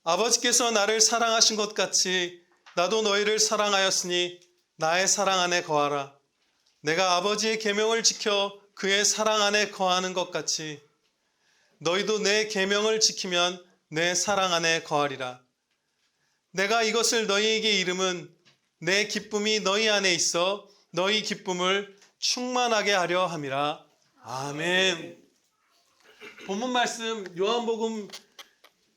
아버지께서 나를 사랑하신 것 같이 나도 너희를 사랑하였으니 나의 사랑 안에 거하라. 내가 아버지의 계명을 지켜 그의 사랑 안에 거하는 것 같이 너희도 내 계명을 지키면 내 사랑 안에 거하리라. 내가 이것을 너희에게 이름은 내 기쁨이 너희 안에 있어 너희 기쁨을 충만하게 하려 함이라. 아멘. 본문 말씀 요한복음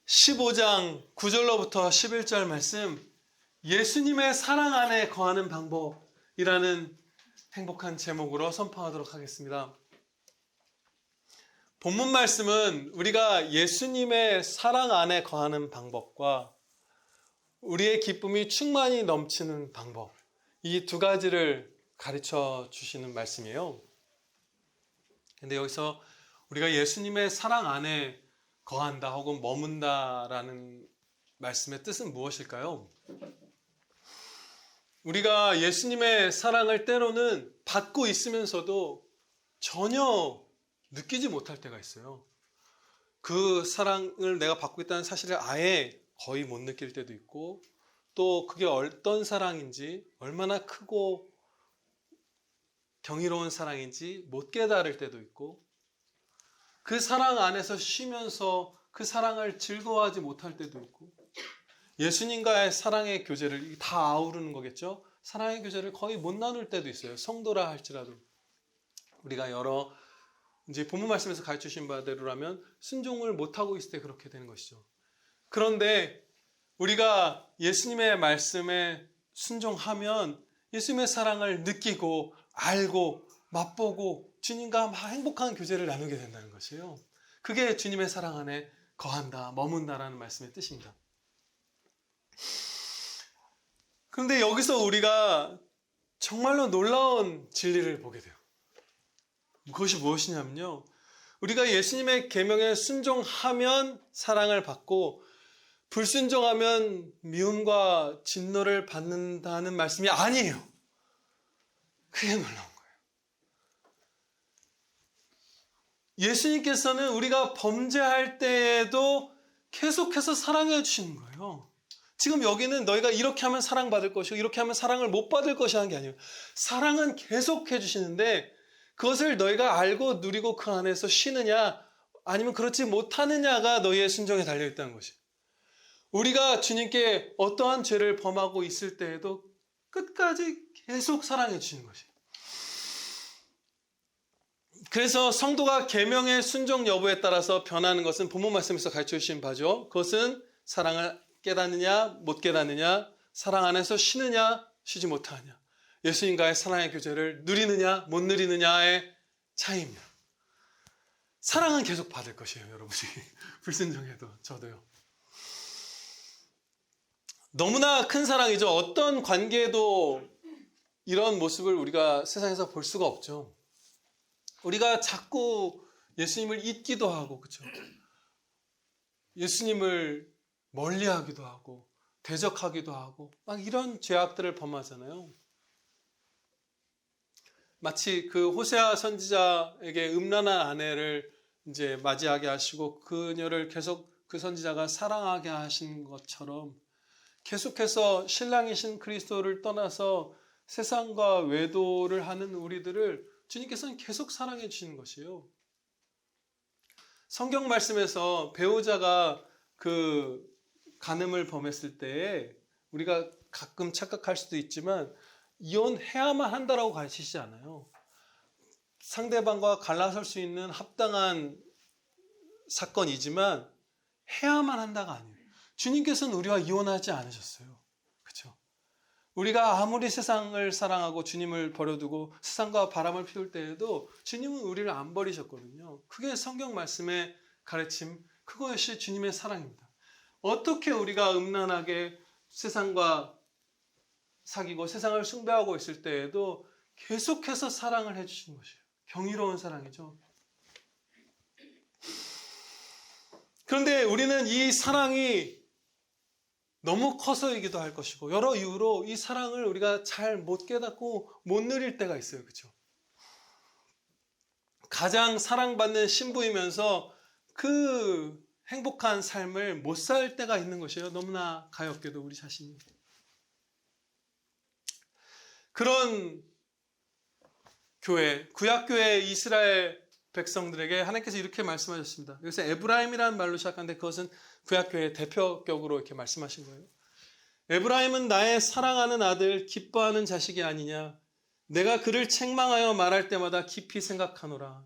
15장 9절로부터 11절 말씀, 예수님의 사랑 안에 거하는 방법이라는 행복한 제목으로 선포하도록 하겠습니다. 본문 말씀은 우리가 예수님의 사랑 안에 거하는 방법과 우리의 기쁨이 충만히 넘치는 방법, 이 두 가지를 가르쳐 주시는 말씀이에요. 근데 여기서 우리가 예수님의 사랑 안에 거한다 혹은 머문다라는 말씀의 뜻은 무엇일까요? 우리가 예수님의 사랑을 때로는 받고 있으면서도 전혀 느끼지 못할 때가 있어요. 그 사랑을 내가 받고 있다는 사실을 아예 거의 못 느낄 때도 있고, 또 그게 어떤 사랑인지, 얼마나 크고 경이로운 사랑인지 못 깨달을 때도 있고, 그 사랑 안에서 쉬면서 그 사랑을 즐거워하지 못할 때도 있고, 예수님과의 사랑의 교제를 다 아우르는 거겠죠. 사랑의 교제를 거의 못 나눌 때도 있어요. 성도라 할지라도. 우리가 여러 이제 본문 말씀에서 가르쳐 주신 바대로라면 순종을 못하고 있을 때 그렇게 되는 것이죠. 그런데 우리가 예수님의 말씀에 순종하면 예수님의 사랑을 느끼고 알고 맛보고 주님과 행복한 교제를 나누게 된다는 것이에요. 그게 주님의 사랑 안에 거한다, 머문다라는 말씀의 뜻입니다. 그런데 여기서 우리가 정말로 놀라운 진리를 보게 돼요. 그것이 무엇이냐면요, 우리가 예수님의 계명에 순종하면 사랑을 받고 불순종하면 미움과 진노를 받는다는 말씀이 아니에요. 그게 놀라운 거예요. 예수님께서는 우리가 범죄할 때에도 계속해서 사랑해 주시는 거예요. 지금 여기는 너희가 이렇게 하면 사랑받을 것이고 이렇게 하면 사랑을 못 받을 것이 하는 게 아니에요. 사랑은 계속해 주시는데 그것을 너희가 알고 누리고 그 안에서 쉬느냐 아니면 그렇지 못하느냐가 너희의 순종에 달려있다는 것이에요. 우리가 주님께 어떠한 죄를 범하고 있을 때에도 끝까지 계속 사랑해 주시는 것이에요. 그래서 성도가 계명의 순종 여부에 따라서 변하는 것은 본문 말씀에서 가르쳐 주신 바죠. 그것은 사랑을 깨닫느냐 못 깨닫느냐, 사랑 안에서 쉬느냐 쉬지 못하느냐, 예수님과의 사랑의 교제를 누리느냐 못 누리느냐의 차이입니다. 사랑은 계속 받을 것이에요, 여러분이. 불순종해도 저도요. 너무나 큰 사랑이죠. 어떤 관계에도 이런 모습을 우리가 세상에서 볼 수가 없죠. 우리가 자꾸 예수님을 잊기도 하고, 그렇죠? 예수님을 멀리하기도 하고 대적하기도 하고 막 이런 죄악들을 범하잖아요. 마치 그 호세아 선지자에게 음란한 아내를 이제 맞이하게 하시고 그녀를 계속 그 선지자가 사랑하게 하신 것처럼 계속해서 신랑이신 그리스도를 떠나서 세상과 외도를 하는 우리들을 주님께서는 계속 사랑해 주시는 것이에요. 성경 말씀에서 배우자가 그 간음을 범했을 때에 우리가 가끔 착각할 수도 있지만 이혼해야만 한다라고 가르치시지 않아요. 상대방과 갈라설 수 있는 합당한 사건이지만 해야만 한다가 아니에요. 주님께서는 우리와 이혼하지 않으셨어요. 그렇죠? 우리가 아무리 세상을 사랑하고 주님을 버려두고 세상과 바람을 피울 때에도 주님은 우리를 안 버리셨거든요. 그게 성경 말씀의 가르침, 그것이 주님의 사랑입니다. 어떻게 우리가 음란하게 세상과 사귀고 세상을 숭배하고 있을 때에도 계속해서 사랑을 해주시는 것이에요. 경이로운 사랑이죠. 그런데 우리는 이 사랑이 너무 커서이기도 할 것이고 여러 이유로 이 사랑을 우리가 잘 못 깨닫고 못 누릴 때가 있어요. 그렇죠? 가장 사랑받는 신부이면서 그 행복한 삶을 못 살 때가 있는 것이에요. 너무나 가엾게도 우리 자신이. 그런 교회, 구약교회 이스라엘 백성들에게 하나님께서 이렇게 말씀하셨습니다. 여기서 에브라임이라는 말로 시작하는데 그것은 구약교회의 대표격으로 이렇게 말씀하신 거예요. 에브라임은 나의 사랑하는 아들, 기뻐하는 자식이 아니냐. 내가 그를 책망하여 말할 때마다 깊이 생각하노라.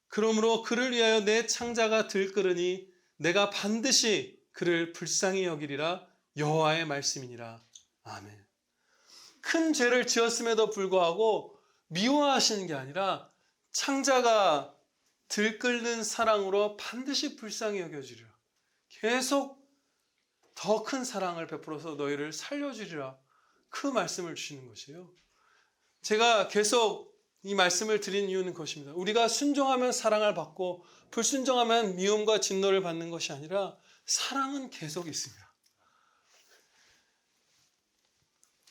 그러므로 그를 위하여 내 창자가 들끓으니 내가 반드시 그를 불쌍히 여기리라. 여호와의 말씀이니라. 아멘. 큰 죄를 지었음에도 불구하고 미워하시는 게 아니라 창자가 들끓는 사랑으로 반드시 불쌍히 여겨주리라. 계속 더 큰 사랑을 베풀어서 너희를 살려주리라. 그 말씀을 주시는 것이에요. 제가 계속 이 말씀을 드린 이유는 그것입니다. 우리가 순종하면 사랑을 받고 불순종하면 미움과 진노를 받는 것이 아니라 사랑은 계속 있습니다.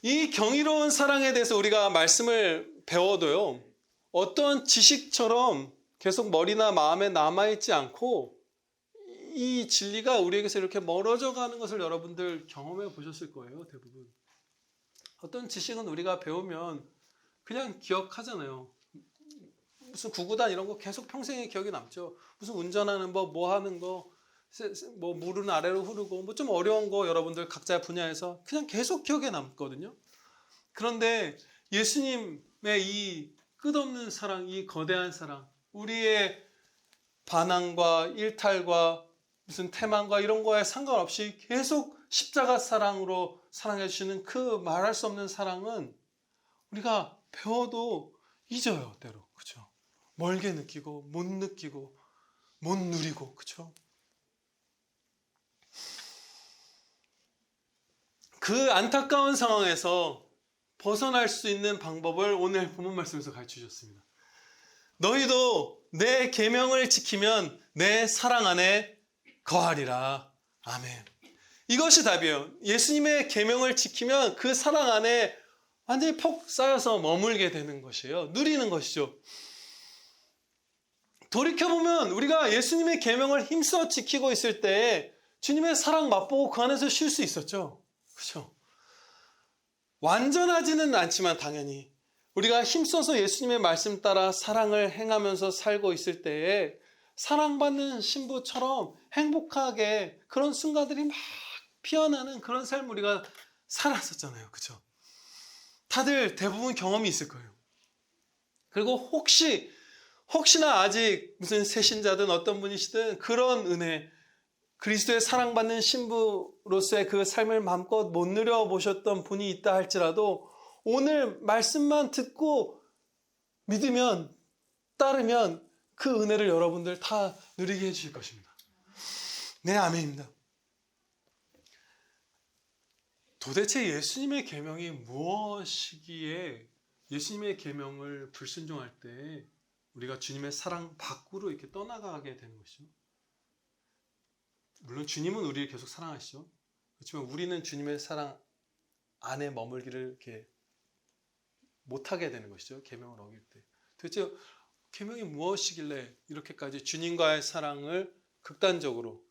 이 경이로운 사랑에 대해서 우리가 말씀을 배워도요, 어떤 지식처럼 계속 머리나 마음에 남아있지 않고 이 진리가 우리에게서 이렇게 멀어져 가는 것을 여러분들 경험해 보셨을 거예요, 대부분. 어떤 지식은 우리가 배우면 그냥 기억하잖아요. 무슨 구구단 이런 거 계속 평생의 기억이 남죠. 무슨 운전하는 법, 뭐 하는 거, 뭐 물은 아래로 흐르고 뭐 좀 어려운 거 여러분들 각자 분야에서 그냥 계속 기억에 남거든요. 그런데 예수님의 이 끝없는 사랑, 이 거대한 사랑, 우리의 반항과 일탈과 무슨 태만과 이런 거에 상관없이 계속 십자가 사랑으로 사랑해 주시는 그 말할 수 없는 사랑은 우리가 배워도 잊어요, 때로. 그렇죠? 멀게 느끼고 못 누리고, 그렇죠? 그 안타까운 상황에서 벗어날 수 있는 방법을 오늘 본문 말씀에서 가르쳐 주셨습니다. 너희도 내 계명을 지키면 내 사랑 안에 거하리라. 아멘. 이것이 답이에요. 예수님의 계명을 지키면 그 사랑 안에 완전히 폭 쌓여서 머물게 되는 것이에요. 누리는 것이죠. 돌이켜보면 우리가 예수님의 계명을 힘써 지키고 있을 때 주님의 사랑 맛보고 그 안에서 쉴 수 있었죠. 그렇죠? 완전하지는 않지만 당연히 우리가 힘써서 예수님의 말씀 따라 사랑을 행하면서 살고 있을 때에 사랑받는 신부처럼 행복하게 그런 순간들이 막 피어나는 그런 삶을 우리가 살았었잖아요. 그렇죠? 다들 대부분 경험이 있을 거예요. 그리고 혹시나 아직 무슨 새신자든 어떤 분이시든 그런 은혜, 그리스도의 사랑받는 신부로서의 그 삶을 마음껏 못 누려보셨던 분이 있다 할지라도 오늘 말씀만 듣고 믿으면, 따르면 그 은혜를 여러분들 다 누리게 해주실 것입니다. 네, 아멘입니다. 도대체 예수님의 계명이 무엇이기에 예수님의 계명을 불순종할 때 우리가 주님의 사랑 밖으로 이렇게 떠나가게 되는 것이죠? 물론 주님은 우리를 계속 사랑하시죠. 그렇지만 우리는 주님의 사랑 안에 머물기를 이렇게 못하게 되는 것이죠. 계명을 어길 때. 도대체 계명이 무엇이길래 이렇게까지 주님과의 사랑을 극단적으로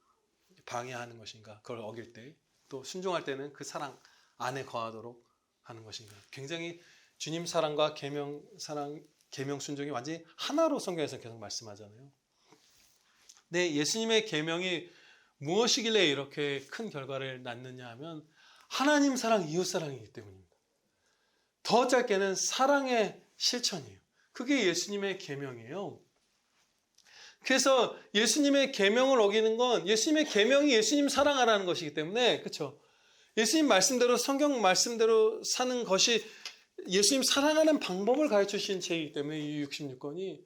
방해하는 것인가? 그걸 어길 때. 또 순종할 때는 그 사랑 안에 거하도록 하는 것인가? 굉장히 주님 사랑과 계명 사랑, 계명 순종이 완전히 하나로 성경에서 계속 말씀하잖아요. 네, 예수님의 계명이 무엇이길래 이렇게 큰 결과를 낳느냐 하면 하나님 사랑, 이웃 사랑이기 때문입니다. 더 짧게는 사랑의 실천이에요. 그게 예수님의 계명이에요. 그래서 예수님의 계명을 어기는 건 예수님의 계명이 예수님 사랑하라는 것이기 때문에, 그렇죠? 예수님 말씀대로, 성경 말씀대로 사는 것이 예수님 사랑하는 방법을 가르쳐 주신 책이기 때문에 이 66권이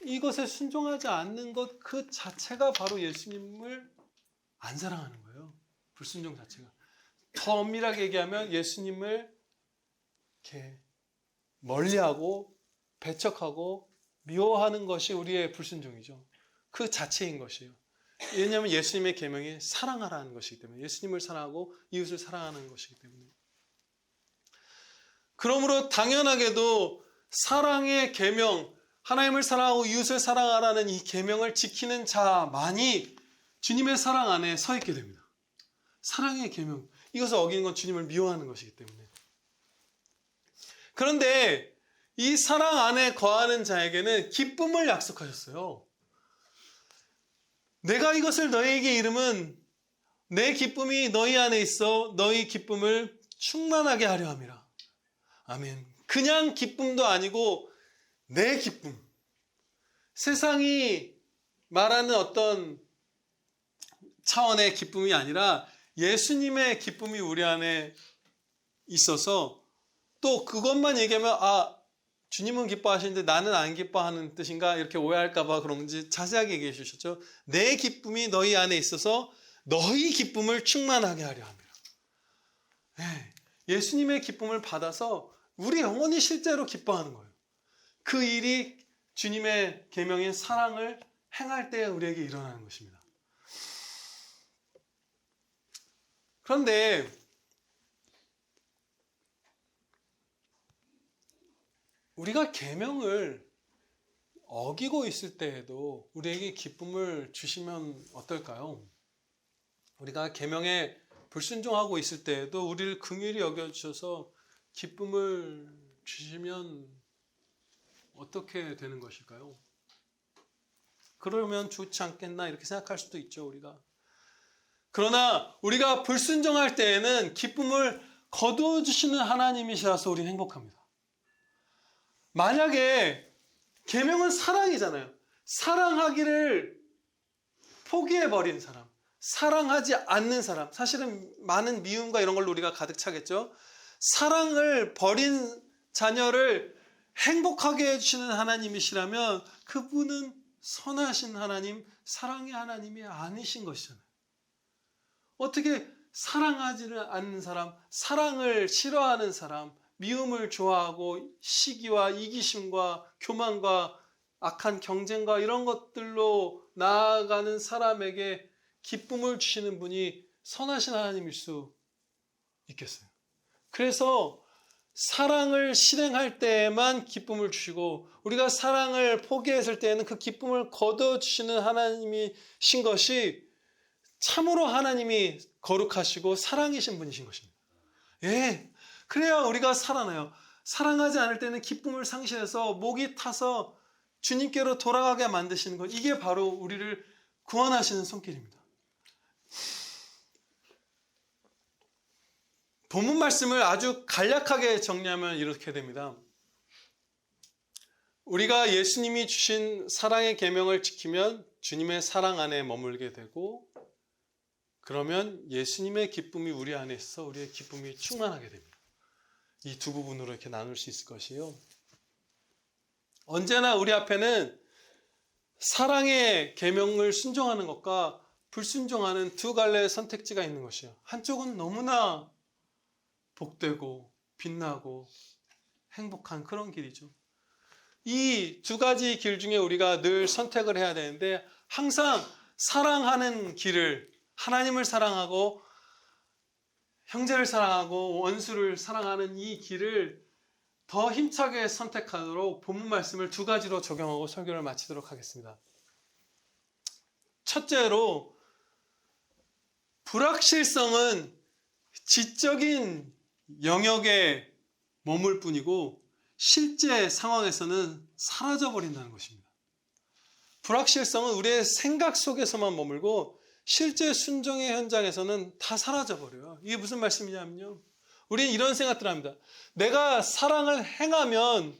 이것에 순종하지 않는 것 그 자체가 바로 예수님을 안 사랑하는 거예요. 불순종 자체가. 더 엄밀하게 얘기하면 예수님을 이렇게 멀리하고 배척하고 미워하는 것이 우리의 불순종이죠. 그 자체인 것이에요. 왜냐하면 예수님의 계명이 사랑하라는 것이기 때문에, 예수님을 사랑하고 이웃을 사랑하는 것이기 때문에. 그러므로 당연하게도 사랑의 계명, 하나님을 사랑하고 이웃을 사랑하라는 이 계명을 지키는 자만이 주님의 사랑 안에 서 있게 됩니다. 사랑의 계명, 이것을 어기는 건 주님을 미워하는 것이기 때문에. 그런데 이 사랑 안에 거하는 자에게는 기쁨을 약속하셨어요. 내가 이것을 너희에게 이름은 내 기쁨이 너희 안에 있어 너희 기쁨을 충만하게 하려 함이라. 아멘. 그냥 기쁨도 아니고 내 기쁨. 세상이 말하는 어떤 차원의 기쁨이 아니라 예수님의 기쁨이 우리 안에 있어서, 또 그것만 얘기하면 주님은 기뻐하시는데 나는 안 기뻐하는 뜻인가 이렇게 오해할까 봐 그런지 자세하게 얘기해 주셨죠. 내 기쁨이 너희 안에 있어서 너희 기쁨을 충만하게 하려 합니다. 예수님의 기쁨을 받아서 우리 영혼이 실제로 기뻐하는 거예요. 그 일이 주님의 계명인 사랑을 행할 때 우리에게 일어나는 것입니다. 그런데 우리가 계명을 어기고 있을 때에도 우리에게 기쁨을 주시면 어떨까요? 우리가 계명에 불순종하고 있을 때에도 우리를 긍휼히 여겨주셔서 기쁨을 주시면 어떻게 되는 것일까요? 그러면 좋지 않겠나 이렇게 생각할 수도 있죠, 우리가. 그러나 우리가 불순종할 때에는 기쁨을 거두어 주시는 하나님이시라서 우리는 행복합니다. 만약에 계명은 사랑이잖아요. 사랑하기를 포기해버린 사람, 사랑하지 않는 사람, 사실은 많은 미움과 이런 걸로 우리가 가득 차겠죠. 사랑을 버린 자녀를 행복하게 해주시는 하나님이시라면 그분은 선하신 하나님, 사랑의 하나님이 아니신 것이잖아요. 어떻게 사랑하지를 않는 사람, 사랑을 싫어하는 사람, 미움을 좋아하고 시기와 이기심과 교만과 악한 경쟁과 이런 것들로 나아가는 사람에게 기쁨을 주시는 분이 선하신 하나님일 수 있겠어요. 그래서 사랑을 실행할 때에만 기쁨을 주시고 우리가 사랑을 포기했을 때에는 그 기쁨을 거둬주시는 하나님이신 것이 참으로 하나님이 거룩하시고 사랑이신 분이신 것입니다. 그래야 우리가 살아나요. 사랑하지 않을 때는 기쁨을 상실해서 목이 타서 주님께로 돌아가게 만드시는 것, 이게 바로 우리를 구원하시는 손길입니다. 본문 말씀을 아주 간략하게 정리하면 이렇게 됩니다. 우리가 예수님이 주신 사랑의 계명을 지키면 주님의 사랑 안에 머물게 되고, 그러면 예수님의 기쁨이 우리 안에 있어 우리의 기쁨이 충만하게 됩니다. 이 두 부분으로 이렇게 나눌 수 있을 것이요. 언제나 우리 앞에는 사랑의 계명을 순종하는 것과 불순종하는 두 갈래의 선택지가 있는 것이요. 한쪽은 너무나 복되고 빛나고 행복한 그런 길이죠. 이 두 가지 길 중에 우리가 늘 선택을 해야 되는데, 항상 사랑하는 길을, 하나님을 사랑하고 형제를 사랑하고 원수를 사랑하는 이 길을 더 힘차게 선택하도록 본문 말씀을 두 가지로 적용하고 설교를 마치도록 하겠습니다. 첫째로, 불확실성은 지적인 영역에 머물 뿐이고 실제 상황에서는 사라져버린다는 것입니다. 불확실성은 우리의 생각 속에서만 머물고 실제 순종의 현장에서는 다 사라져버려요. 이게 무슨 말씀이냐면요, 우리는 이런 생각들을 합니다. 내가 사랑을 행하면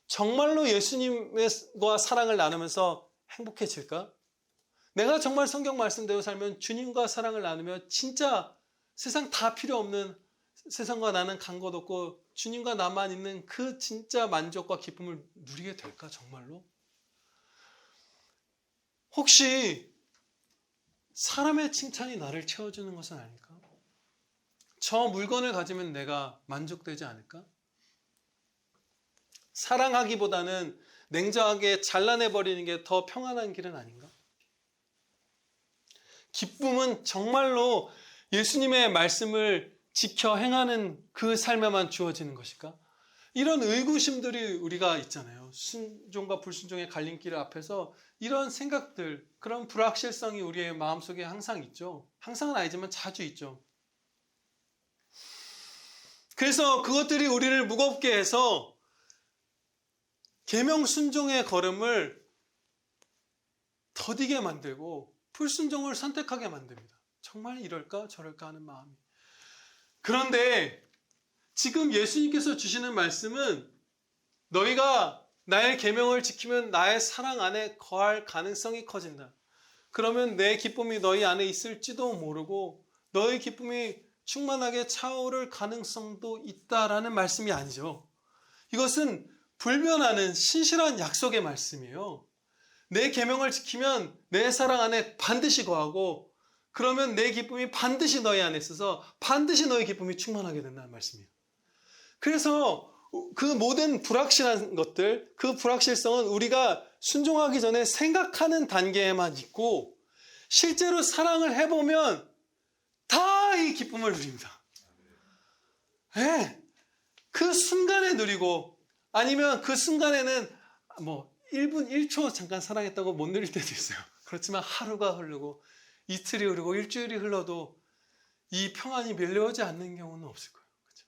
정말로 예수님과 사랑을 나누면서 행복해질까? 내가 정말 성경 말씀대로 살면 주님과 사랑을 나누며 진짜 세상 다 필요 없는, 세상과 나는 간 것 없고 주님과 나만 있는 그 진짜 만족과 기쁨을 누리게 될까 정말로? 혹시 사람의 칭찬이 나를 채워주는 것은 아닐까? 저 물건을 가지면 내가 만족되지 않을까? 사랑하기보다는 냉정하게 잘라내버리는 게 더 평안한 길은 아닌가? 기쁨은 정말로 예수님의 말씀을 지켜 행하는 그 삶에만 주어지는 것일까? 이런 의구심들이 우리가 있잖아요. 순종과 불순종의 갈림길 앞에서 이런 생각들, 그런 불확실성이 우리의 마음속에 항상 있죠. 항상은 아니지만 자주 있죠. 그래서 그것들이 우리를 무겁게 해서 계명 순종의 걸음을 더디게 만들고 불순종을 선택하게 만듭니다. 정말 이럴까 저럴까 하는 마음이. 그런데 지금 예수님께서 주시는 말씀은 너희가 나의 계명을 지키면 나의 사랑 안에 거할 가능성이 커진다. 그러면 내 기쁨이 너희 안에 있을지도 모르고 너의 기쁨이 충만하게 차오를 가능성도 있다라는 말씀이 아니죠. 이것은 불변하는 신실한 약속의 말씀이에요. 내 계명을 지키면 내 사랑 안에 반드시 거하고 그러면 내 기쁨이 반드시 너희 안에 있어서 반드시 너의 기쁨이 충만하게 된다는 말씀이에요. 그래서 그 모든 불확실한 것들, 그 불확실성은 우리가 순종하기 전에 생각하는 단계에만 있고 실제로 사랑을 해보면 다 이 기쁨을 누립니다. 네. 그 순간에 누리고 아니면 그 순간에는 뭐 1분 1초 잠깐 사랑했다고 못 누릴 때도 있어요. 그렇지만 하루가 흐르고 이틀이 흐르고 일주일이 흘러도 이 평안이 밀려오지 않는 경우는 없을 거예요. 그렇죠?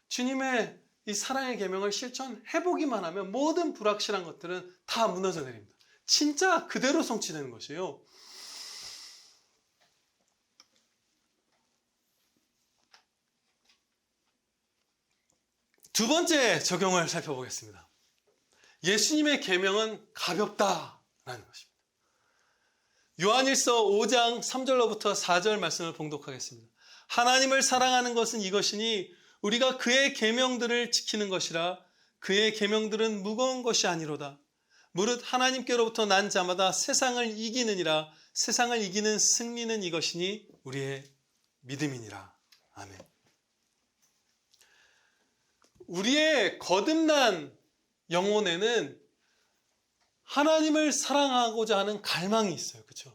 주님의 이 사랑의 계명을 실천해보기만 하면 모든 불확실한 것들은 다 무너져 내립니다. 진짜 그대로 성취되는 것이에요. 두 번째 적용을 살펴보겠습니다. 예수님의 계명은 가볍다라는 것입니다. 요한일서 5장 3절로부터 4절 말씀을 봉독하겠습니다. 하나님을 사랑하는 것은 이것이니 우리가 그의 계명들을 지키는 것이라. 그의 계명들은 무거운 것이 아니로다. 무릇 하나님께로부터 난 자마다 세상을 이기느니라. 세상을 이기는 승리는 이것이니 우리의 믿음이니라. 아멘. 우리의 거듭난 영혼에는 하나님을 사랑하고자 하는 갈망이 있어요. 그렇죠?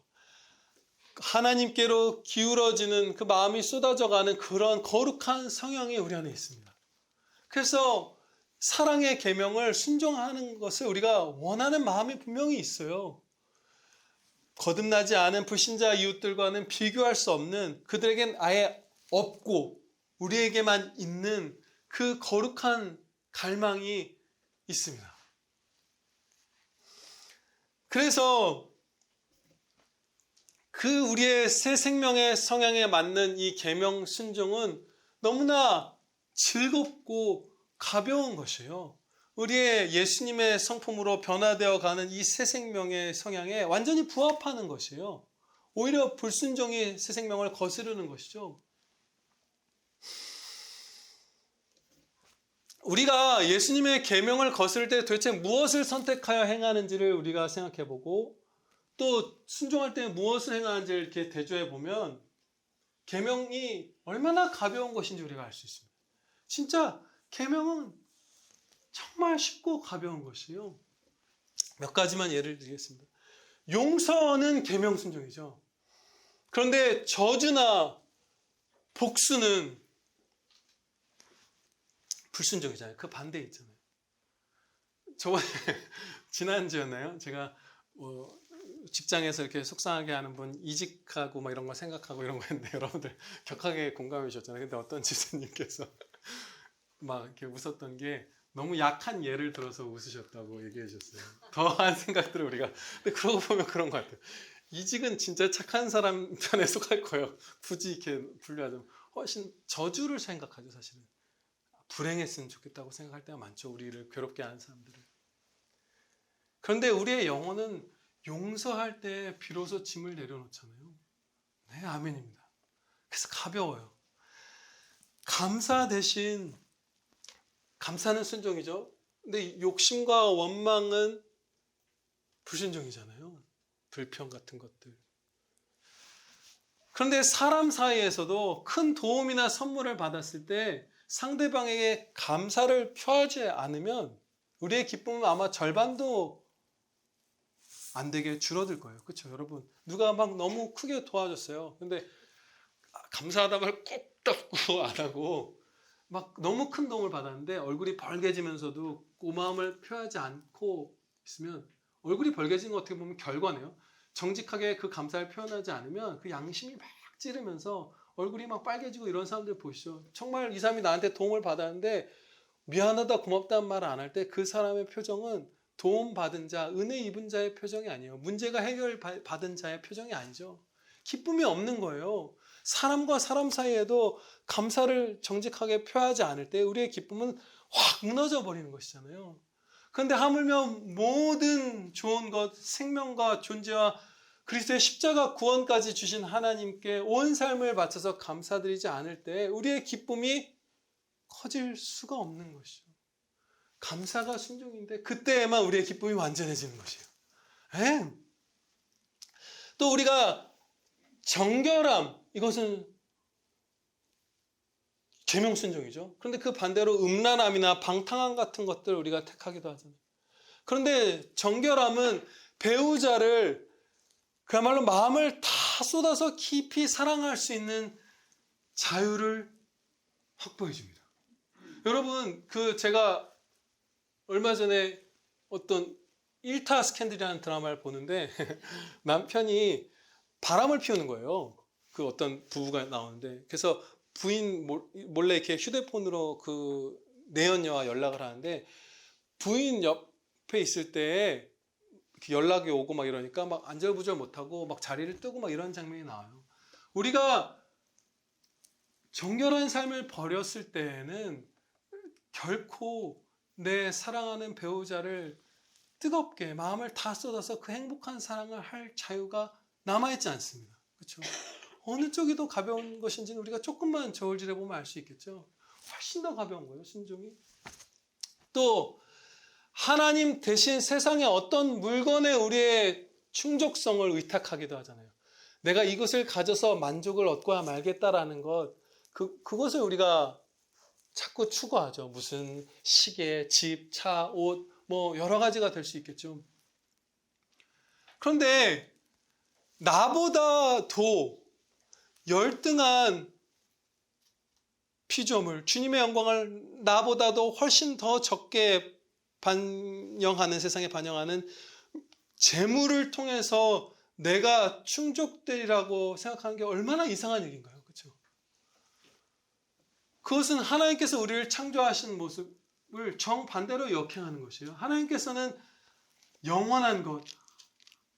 하나님께로 기울어지는 그 마음이 쏟아져가는 그런 거룩한 성향이 우리 안에 있습니다. 그래서 사랑의 계명을 순종하는 것을 우리가 원하는 마음이 분명히 있어요. 거듭나지 않은 불신자 이웃들과는 비교할 수 없는, 그들에겐 아예 없고 우리에게만 있는 그 거룩한 갈망이 있습니다. 그래서 그 우리의 새 생명의 성향에 맞는 이 계명 순종은 너무나 즐겁고 가벼운 것이에요. 우리의 예수님의 성품으로 변화되어 가는 이 새 생명의 성향에 완전히 부합하는 것이에요. 오히려 불순종이 새 생명을 거스르는 것이죠. 우리가 예수님의 계명을 거스를 때 도대체 무엇을 선택하여 행하는지를 우리가 생각해보고 또 순종할 때 무엇을 행하는지를 이렇게 대조해보면 계명이 얼마나 가벼운 것인지 우리가 알 수 있습니다. 진짜 계명은 정말 쉽고 가벼운 것이에요. 몇 가지만 예를 드리겠습니다. 용서는 계명 순종이죠. 그런데 저주나 복수는 불순종이잖아요. 그 반대 있잖아요. 저번에 지난주였나요? 제가 직장에서 이렇게 속상하게 하는 분 이직하고 막 이런 거 생각하고 이런 거 했는데 여러분들 격하게 공감해 주셨잖아요. 근데 어떤 지수님께서 막 이렇게 웃었던 게 너무 약한 예를 들어서 웃으셨다고 얘기해 주셨어요. 더한 생각들을 우리가. 근데 그러고 보면 그런 것 같아요. 이직은 진짜 착한 사람 편에 속할 거예요. 굳이 이렇게 분류하자면 훨씬 저주를 생각하죠, 사실은. 불행했으면 좋겠다고 생각할 때가 많죠. 우리를 괴롭게 하는 사람들을. 그런데 우리의 영혼은 용서할 때 비로소 짐을 내려놓잖아요. 네, 아멘입니다. 그래서 가벼워요. 감사 대신, 감사는 순종이죠. 근데 욕심과 원망은 불순종이잖아요. 불평 같은 것들. 그런데 사람 사이에서도 큰 도움이나 선물을 받았을 때 상대방에게 감사를 표하지 않으면 우리의 기쁨은 아마 절반도 안 되게 줄어들 거예요. 그렇죠, 여러분? 누가 막 너무 크게 도와줬어요. 근데 감사하다 말 꾹 닫고 안 하고 막 너무 큰 도움을 받았는데 얼굴이 벌개지면서도 고마움을 표하지 않고 있으면, 얼굴이 벌개진 거 어떻게 보면 결과네요. 정직하게 그 감사를 표현하지 않으면 그 양심이 막 찌르면서 얼굴이 막 빨개지고 이런 사람들 보시죠. 정말 이 사람이 나한테 도움을 받았는데 미안하다 고맙다는 말을 안 할 때 그 사람의 표정은 도움받은 자, 은혜 입은 자의 표정이 아니에요. 문제가 해결받은 자의 표정이 아니죠. 기쁨이 없는 거예요. 사람과 사람 사이에도 감사를 정직하게 표하지 않을 때 우리의 기쁨은 확 무너져 버리는 것이잖아요. 그런데 하물며 모든 좋은 것, 생명과 존재와 그리스도의 십자가 구원까지 주신 하나님께 온 삶을 바쳐서 감사드리지 않을 때 우리의 기쁨이 커질 수가 없는 것이죠. 감사가 순종인데 그때에만 우리의 기쁨이 완전해지는 것이에요. 에? 또 우리가 정결함, 이것은 계명 순종이죠. 그런데 그 반대로 음란함이나 방탕함 같은 것들을 우리가 택하기도 하잖아요. 그런데 정결함은 배우자를 그야말로 마음을 다 쏟아서 깊이 사랑할 수 있는 자유를 확보해 줍니다. 여러분, 제가 얼마 전에 어떤 일타 스캔들이라는 드라마를 보는데 남편이 바람을 피우는 거예요. 그 어떤 부부가 나오는데, 그래서 부인 몰래 이렇게 휴대폰으로 그 내연녀와 연락을 하는데, 부인 옆에 있을 때 연락이 오고 막 이러니까 막 안절부절 못하고 막 자리를 뜨고 막 이런 장면이 나와요. 우리가 정결한 삶을 버렸을 때에는 결코 내 사랑하는 배우자를 뜨겁게 마음을 다 쏟아서 그 행복한 사랑을 할 자유가 남아있지 않습니다. 그렇죠? 어느 쪽이 더 가벼운 것인지는 우리가 조금만 저울질해 보면 알 수 있겠죠. 훨씬 더 가벼운 거예요, 순종이. 또 하나님 대신 세상의 어떤 물건에 우리의 충족성을 의탁하기도 하잖아요. 내가 이것을 가져서 만족을 얻고야 말겠다라는 것, 그것을 우리가 자꾸 추구하죠. 무슨 시계, 집, 차, 옷, 뭐 여러 가지가 될 수 있겠죠. 그런데 나보다 더 열등한 피조물, 주님의 영광을 나보다도 훨씬 더 적게 반영하는, 세상에 반영하는 재물을 통해서 내가 충족되리라고 생각하는 게 얼마나 이상한 얘기인가요? 그렇죠? 그것은 하나님께서 우리를 창조하신 모습을 정반대로 역행하는 것이에요. 하나님께서는 영원한 것,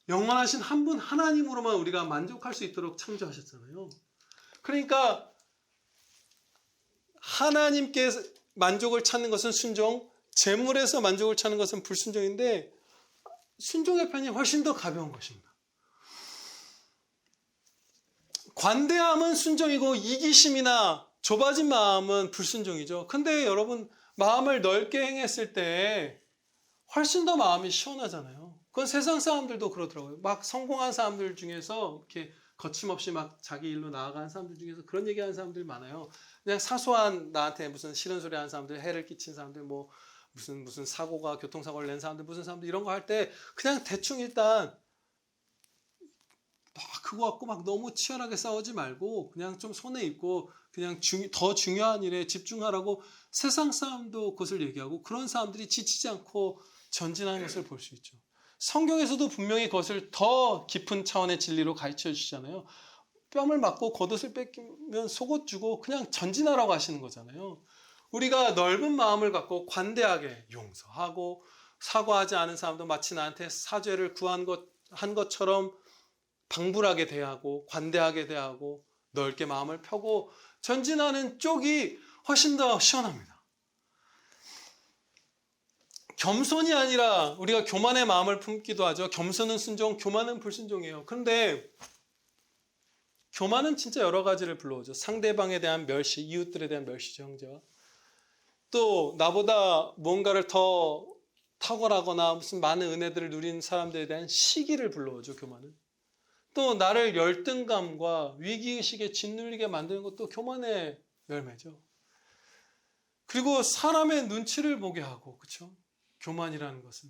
영원하신 한 분 하나님으로만 우리가 만족할 수 있도록 창조하셨잖아요. 그러니까 하나님께 만족을 찾는 것은 순종, 재물에서 만족을 찾는 것은 불순종인데 순종의 편이 훨씬 더 가벼운 것입니다. 관대함은 순종이고 이기심이나 좁아진 마음은 불순종이죠. 근데 여러분, 마음을 넓게 행했을 때 훨씬 더 마음이 시원하잖아요. 그건 세상 사람들도 그러더라고요. 막 성공한 사람들 중에서 이렇게 거침없이 막 자기 일로 나아가는 사람들 중에서 그런 얘기하는 사람들이 많아요. 그냥 사소한 나한테 무슨 싫은 소리 하는 사람들, 해를 끼친 사람들, 뭐 무슨 사고가, 교통사고를 낸 사람들, 무슨 사람들 이런 거 할 때 그냥 대충 일단 막 그거 갖고 막 너무 치열하게 싸우지 말고 그냥 좀 손에 입고 그냥 더 중요한 일에 집중하라고 세상 사람도 그것을 얘기하고, 그런 사람들이 지치지 않고 전진하는 것을 볼 수 있죠. 성경에서도 분명히 그것을 더 깊은 차원의 진리로 가르쳐 주시잖아요. 뺨을 맞고 겉옷을 뺏기면 속옷 주고 그냥 전진하라고 하시는 거잖아요. 우리가 넓은 마음을 갖고 관대하게 용서하고, 사과하지 않은 사람도 마치 나한테 사죄를 한 것처럼 방불하게 대하고 관대하게 대하고 넓게 마음을 펴고 전진하는 쪽이 훨씬 더 시원합니다. 겸손이 아니라 우리가 교만의 마음을 품기도 하죠. 겸손은 순종, 교만은 불순종이에요. 그런데 교만은 진짜 여러 가지를 불러오죠. 상대방에 대한 멸시, 이웃들에 대한 멸시죠, 형제와. 또 나보다 뭔가를 더 탁월하거나 무슨 많은 은혜들을 누린 사람들에 대한 시기를 불러오죠, 교만은. 또 나를 열등감과 위기의식에 짓눌리게 만드는 것도 교만의 열매죠. 그리고 사람의 눈치를 보게 하고, 그렇죠? 교만이라는 것은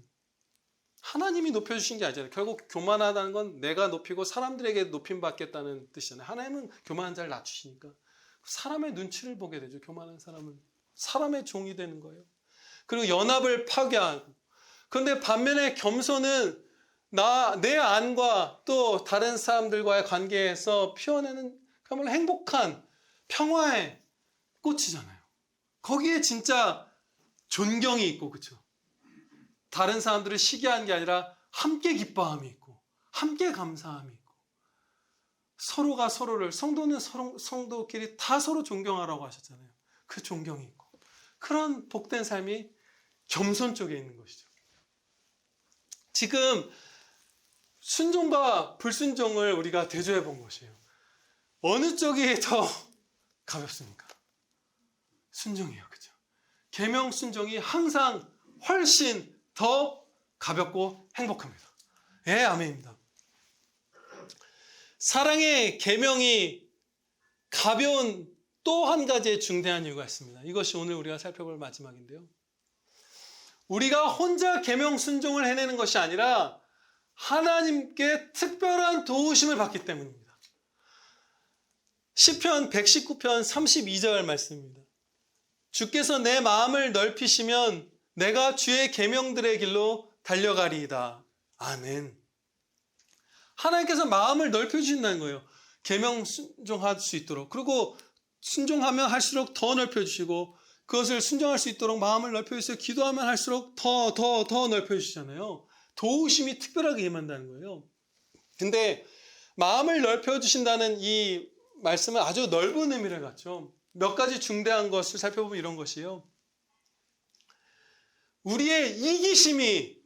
하나님이 높여주신 게 아니잖아요. 결국 교만하다는 건 내가 높이고 사람들에게 높임받겠다는 뜻이잖아요. 하나님은 교만한 자를 낮추시니까 사람의 눈치를 보게 되죠, 교만한 사람은. 사람의 종이 되는 거예요. 그리고 연합을 파괴하고. 그런데 반면에 겸손은 내 안과 또 다른 사람들과의 관계에서 피워내는 그야말로 행복한 평화의 꽃이잖아요. 거기에 진짜 존경이 있고, 그렇죠? 다른 사람들을 시기하는 게 아니라 함께 기뻐함이 있고 함께 감사함이 있고 서로가 서로를, 성도는 성도끼리 다 서로 존경하라고 하셨잖아요. 그 존경이 있고 그런 복된 삶이 겸손 쪽에 있는 것이죠. 지금 순종과 불순종을 우리가 대조해 본 것이에요. 어느 쪽이 더 가볍습니까? 순종이에요. 그죠? 계명 순종이 항상 훨씬 더 가볍고 행복합니다. 예, 아멘입니다. 사랑의 계명이 가벼운 또 한 가지의 중대한 이유가 있습니다. 이것이 오늘 우리가 살펴볼 마지막인데요. 우리가 혼자 계명 순종을 해내는 것이 아니라 하나님께 특별한 도우심을 받기 때문입니다. 시편 119편 32절 말씀입니다. 주께서 내 마음을 넓히시면 내가 주의 계명들의 길로 달려가리이다. 아멘. 하나님께서 마음을 넓혀주신다는 거예요. 계명 순종할 수 있도록. 그리고 순종하면 할수록 더 넓혀주시고 그것을 순종할 수 있도록 마음을 넓혀주세요. 기도하면 할수록 더 넓혀주시잖아요. 도우심이 특별하게 임한다는 거예요. 근데 마음을 넓혀주신다는 이 말씀은 아주 넓은 의미를 갖죠. 몇 가지 중대한 것을 살펴보면 이런 것이에요. 우리의 이기심이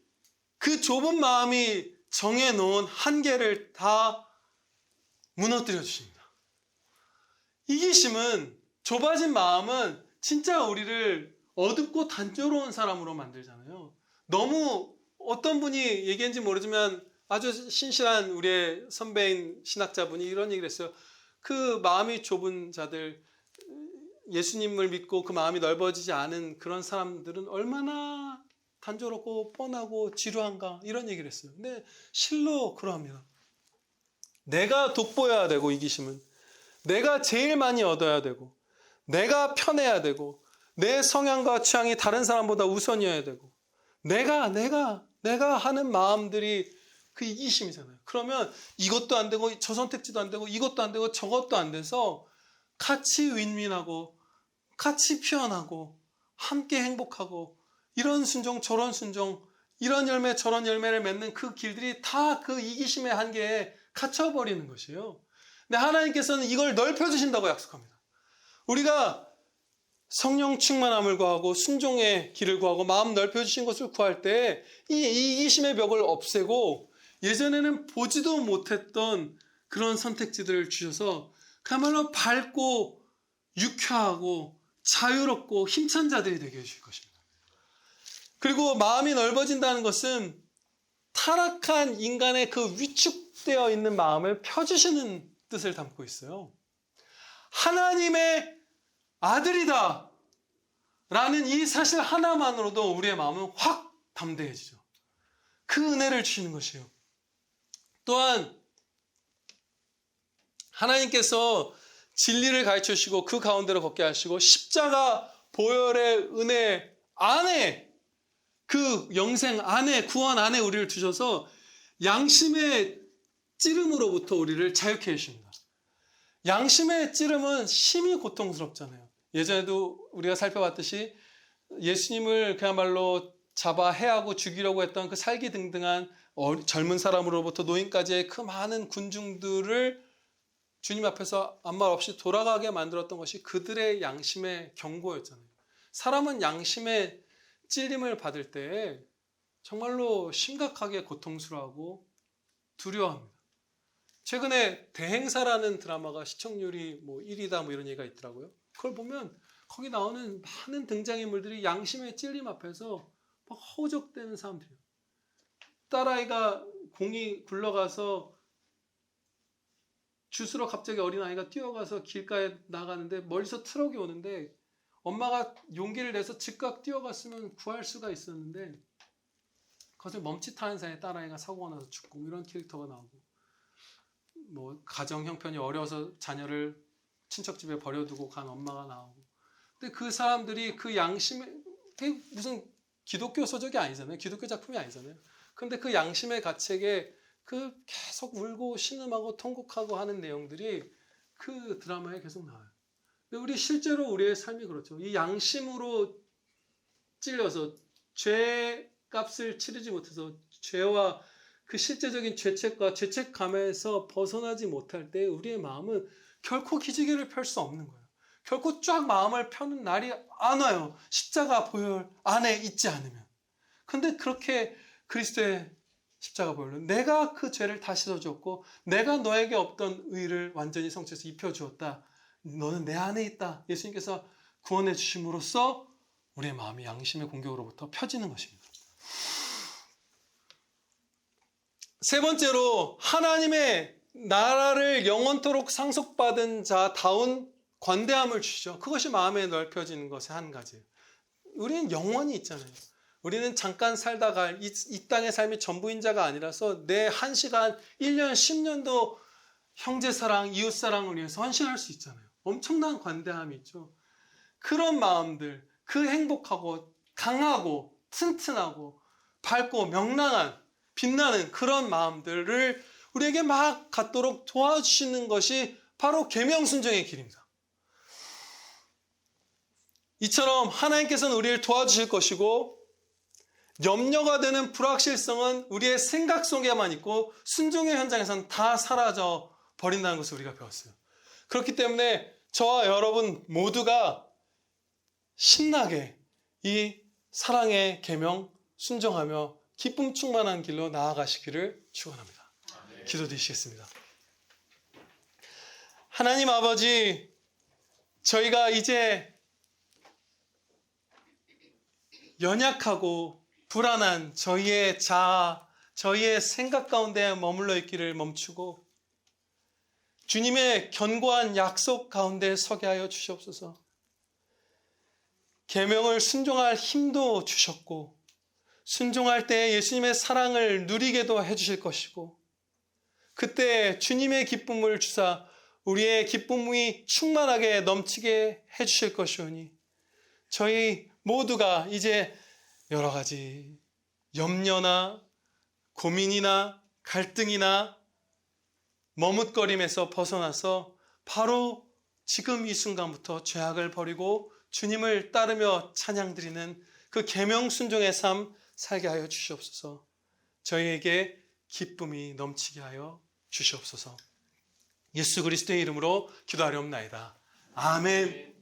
그 좁은 마음이 정해놓은 한계를 다 무너뜨려 주십니다. 이기심은, 좁아진 마음은 진짜 우리를 어둡고 단조로운 사람으로 만들잖아요. 너무 어떤 분이 얘기했는지 모르지만 아주 신실한 우리의 선배인 신학자분이 이런 얘기를 했어요. 그 마음이 좁은 자들, 예수님을 믿고 그 마음이 넓어지지 않은 그런 사람들은 얼마나 단조롭고 뻔하고 지루한가, 이런 얘기를 했어요. 근데 실로 그러합니다. 내가 돋보여야 되고, 이기심은 내가 제일 많이 얻어야 되고, 내가 편해야 되고, 내 성향과 취향이 다른 사람보다 우선이어야 되고, 내가 하는 마음들이 그 이기심이잖아요. 그러면 이것도 안 되고 저 선택지도 안 되고 이것도 안 되고 저것도 안 돼서 같이 윈윈하고 같이 피어나고 함께 행복하고 이런 순종 저런 순종, 이런 열매 저런 열매를 맺는 그 길들이 다 그 이기심의 한계에 갇혀버리는 것이에요. 근데 하나님께서는 이걸 넓혀주신다고 약속합니다. 우리가 성령 충만함을 구하고 순종의 길을 구하고 마음 넓혀주신 것을 구할 때 이 이기심의 벽을 없애고 예전에는 보지도 못했던 그런 선택지들을 주셔서 그야말로 밝고 유쾌하고 자유롭고 힘찬 자들이 되게 해주실 것입니다. 그리고 마음이 넓어진다는 것은 타락한 인간의 그 위축되어 있는 마음을 펴주시는 뜻을 담고 있어요. 하나님의 아들이다 라는 이 사실 하나만으로도 우리의 마음은 확 담대해지죠. 그 은혜를 주시는 것이에요. 또한 하나님께서 진리를 가르쳐 주시고 그 가운데로 걷게 하시고 십자가 보혈의 은혜 안에, 그 영생 안에, 구원 안에 우리를 두셔서 양심의 찌름으로부터 우리를 자유케 해주십니다. 양심의 찌름은 심히 고통스럽잖아요. 예전에도 우리가 살펴봤듯이 예수님을 그야말로 잡아 해하고 죽이려고 했던 그 살기등등한 젊은 사람으로부터 노인까지의 그 많은 군중들을 주님 앞에서 아무 말 없이 돌아가게 만들었던 것이 그들의 양심의 경고였잖아요. 사람은 양심의 찔림을 받을 때 정말로 심각하게 고통스러워하고 두려워합니다. 최근에 대행사라는 드라마가 시청률이 1위다 이런 얘기가 있더라고요. 그걸 보면 거기 나오는 많은 등장인물들이 양심의 찔림 앞에서 막 허우적대는 사람들이에요. 딸아이가 공이 굴러가서 주스러 갑자기 어린아이가 뛰어가서 길가에 나가는데 멀리서 트럭이 오는데 엄마가 용기를 내서 즉각 뛰어갔으면 구할 수가 있었는데 그것을 멈칫하는 사이에 딸아이가 사고가 나서 죽고 이런 캐릭터가 나오고, 가정 형편이 어려워서 자녀를 친척집에 버려두고 간 엄마가 나오고, 근데 그 사람들이 그 양심에, 그게 무슨 기독교 서적이 아니잖아요. 기독교 작품이 아니잖아요. 근데 그 양심의 가책에 그 계속 울고 신음하고 통곡하고 하는 내용들이 그 드라마에 계속 나와요. 근데 우리 실제로 우리의 삶이 그렇죠. 이 양심으로 찔려서 죄 값을 치르지 못해서 죄와 그 실제적인 죄책과 죄책감에서 벗어나지 못할 때 우리의 마음은 결코 기지개를 펼 수 없는 거예요. 결코 쫙 마음을 펴는 날이 안 와요. 십자가 보혈 안에 있지 않으면. 근데 그렇게 그리스도의 십자가 보혈로 내가 그 죄를 다 씻어주었고 내가 너에게 없던 의를 완전히 성취해서 입혀주었다. 너는 내 안에 있다. 예수님께서 구원해 주심으로써 우리의 마음이 양심의 공격으로부터 펴지는 것입니다. 세 번째로 하나님의 나라를 영원토록 상속받은 자다운 관대함을 주시죠. 그것이 마음에 넓혀지는 것의 한 가지예요. 우리는 영원히 있잖아요. 우리는 잠깐 살다가 이 땅의 삶이 전부인 자가 아니라서 내 한 시간, 1년, 10년도 형제사랑, 이웃사랑을 위해서 헌신할 수 있잖아요. 엄청난 관대함이 있죠. 그런 마음들, 그 행복하고 강하고 튼튼하고 밝고 명랑한 빛나는 그런 마음들을 우리에게 막 갖도록 도와주시는 것이 바로 계명 순종의 길입니다. 이처럼 하나님께서는 우리를 도와주실 것이고 염려가 되는 불확실성은 우리의 생각 속에만 있고 순종의 현장에서는 다 사라져 버린다는 것을 우리가 배웠어요. 그렇기 때문에 저와 여러분 모두가 신나게 이 사랑의 계명 순종하며 기쁨 충만한 길로 나아가시기를 축원합니다. 기도드리시겠습니다. 하나님 아버지, 저희가 이제 연약하고 불안한 저희의 자아, 저희의 생각 가운데 머물러 있기를 멈추고 주님의 견고한 약속 가운데 서게 하여 주시옵소서. 계명을 순종할 힘도 주셨고 순종할 때 예수님의 사랑을 누리게도 해주실 것이고 그때 주님의 기쁨을 주사 우리의 기쁨이 충만하게 넘치게 해주실 것이오니 저희 모두가 이제 여러 가지 염려나 고민이나 갈등이나 머뭇거림에서 벗어나서 바로 지금 이 순간부터 죄악을 버리고 주님을 따르며 찬양드리는 그 계명 순종의 삶 살게 하여 주시옵소서. 저희에게 기쁨이 넘치게 하여 주시옵소서. 예수 그리스도의 이름으로 기도하려옵나이다. 아멘.